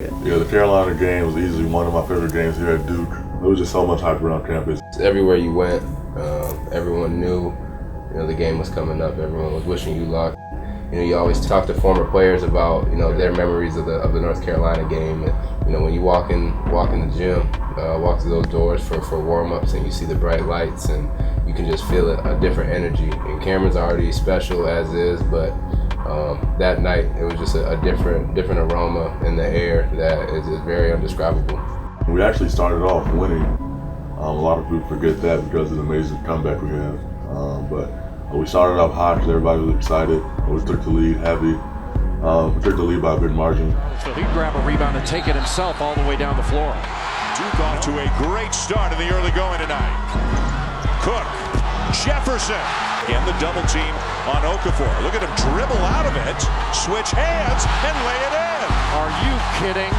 Yeah, the Carolina game was easily one of my favorite games here at Duke. There was just so much hype around campus. Everywhere you went, everyone knew, the game was coming up. Everyone was wishing you luck. You always talk to former players about, their memories of the North Carolina game. And, when you walk in the gym, walk through those doors for warm-ups, and you see the bright lights, and you can just feel a different energy. And Cameron's already special as is, but that night it was just a different aroma in the air that is very indescribable. We actually started off winning. A lot of people forget that because of the amazing comeback we had. But we started off hot because everybody was excited. We took the lead heavy. We took the lead by a big margin. So he'd grab a rebound and take it himself all the way down the floor. Duke off to a great start in the early going tonight. Cook, Jefferson, and the double team on Okafor. Look at him dribble out of it, switch hands, and lay it in. Are you kidding?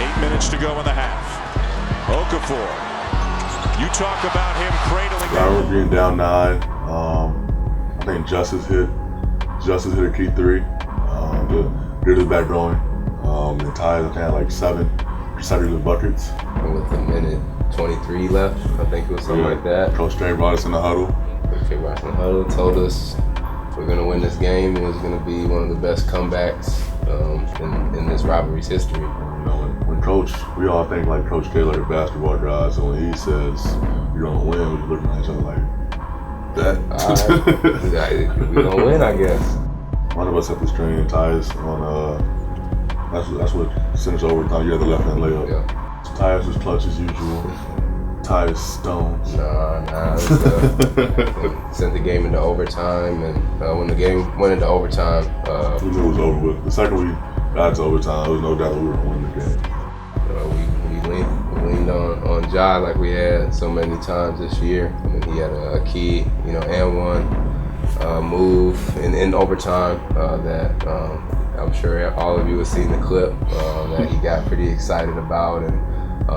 8 minutes to go in the half. Okafor, you talk about him cradling. We're being down 9. I think Justice hit a key 3. Did his back going. And Tyus, I think, had like 7 consecutive buckets. And with a minute 23 left, I think it was something like that. Coach Trey brought us in the huddle. Coach Trey brought us in the huddle, told us we're going to win this game. It was going to be one of the best comebacks in this rivalry's history. When Coach, we all think like Coach K like a basketball guy, so when he says you're going to win, we're looking at each other like, that? We're going to win, I guess. One of us had the string and Tyus on, that's what sent us overtime. You had the left hand layup. Yeah. Tyus was clutch as usual. Tyus stones. Nah. Sent the game into overtime, and when the game went into overtime, we knew it was over with. The second we got to overtime, there was no doubt we were going to win the game. We leaned on Ja like we had so many times this year. I mean, he had a key, and one move in overtime that I'm sure all of you have seen the clip that he got pretty excited about, and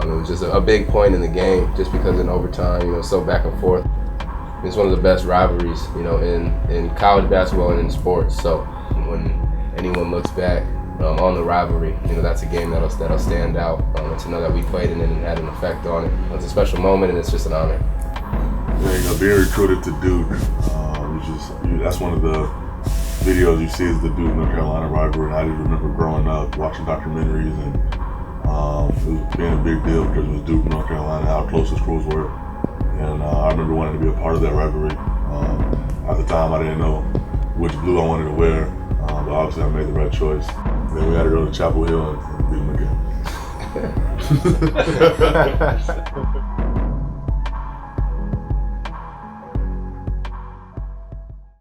it was just a big point in the game, just because in overtime, so back and forth. It's one of the best rivalries, in college basketball and in sports. So when anyone looks back on the rivalry, that's a game that'll stand out. And to know that we played in it and had an effect on it, it's a special moment, and it's just an honor. Yeah, being recruited to Duke, that's one of the videos you see is the Duke North Carolina rivalry. And I just remember growing up watching documentaries, and it was being a big deal because it was Duke and North Carolina, how close the schools were. And I remember wanting to be a part of that rivalry. At the time, I didn't know which blue I wanted to wear, but obviously I made the right choice. Then we had to go to Chapel Hill and beat them again.